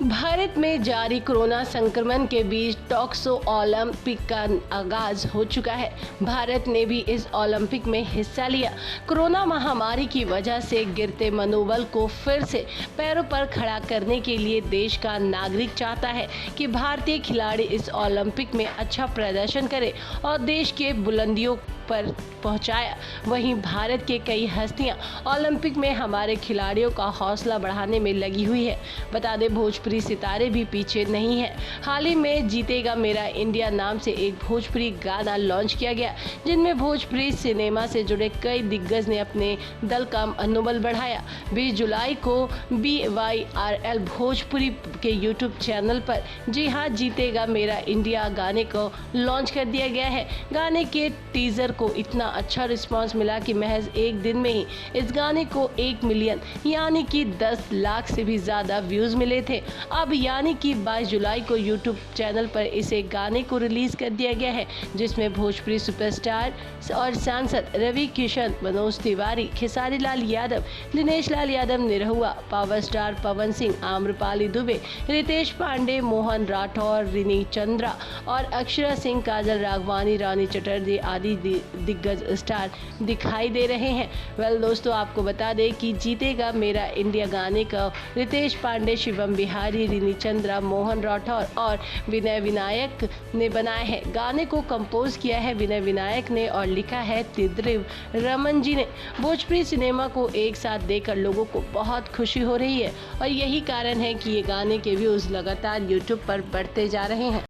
भारत में जारी कोरोना संक्रमण के बीच टोक्यो ओलंपिक का आगाज हो चुका है। भारत ने भी इस ओलंपिक में हिस्सा लिया। कोरोना महामारी की वजह से गिरते मनोबल को फिर से पैरों पर खड़ा करने के लिए देश का नागरिक चाहता है कि भारतीय खिलाड़ी इस ओलंपिक में अच्छा प्रदर्शन करें और देश के बुलंदियों पर पहुंचाया। वहीं भारत के कई हस्तियां ओलंपिक में हमारे खिलाड़ियों का हौसला बढ़ाने में लगी हुई है। बता दें, भोजपुरी सितारे भी पीछे नहीं है। हाल ही में जीतेगा मेरा इंडिया नाम से एक भोजपुरी गाना लॉन्च किया गया, जिनमें भोजपुरी सिनेमा से जुड़े कई दिग्गज ने अपने दल का मनोबल बढ़ाया। 20 जुलाई को BYRL भोजपुरी के यूट्यूब चैनल पर जी हाँ जीतेगा मेरा इंडिया गाने को लॉन्च कर दिया गया है। गाने के टीजर को इतना अच्छा रिस्पांस मिला कि महज एक दिन में ही इस गाने को 1 मिलियन यानी कि 10 लाख से भी ज्यादा व्यूज मिले थे। अब यानी कि 22 जुलाई को यूट्यूब चैनल पर इसे गाने को रिलीज कर दिया गया है, जिसमें भोजपुरी सुपरस्टार और सांसद रवि किशन, मनोज तिवारी, खेसारी लाल यादव, दिनेश लाल यादव निरहुआ, पावर स्टार पवन सिंह, आम्रपाली दुबे, रितेश पांडे, मोहन राठौर, रिनी चंद्रा और अक्षरा सिंह, काजल राघवानी, रानी चटर्जी आदि दिग्गज स्टार दिखाई दे रहे हैं। दोस्तों, आपको बता दें कि जीतेगा मेरा इंडिया गाने का रितेश पांडे, शिवम बिहारी, रिनी चंद्रा, मोहन राठौर और विनय विनायक ने बनाया है। गाने को कंपोज किया है विनय विनायक ने और लिखा है त्रिदेव रमन जी ने। भोजपुरी सिनेमा को एक साथ देखकर लोगों को बहुत खुशी हो रही है और यही कारण है कि ये गाने के व्यूज लगातार यूट्यूब पर बढ़ते जा रहे हैं।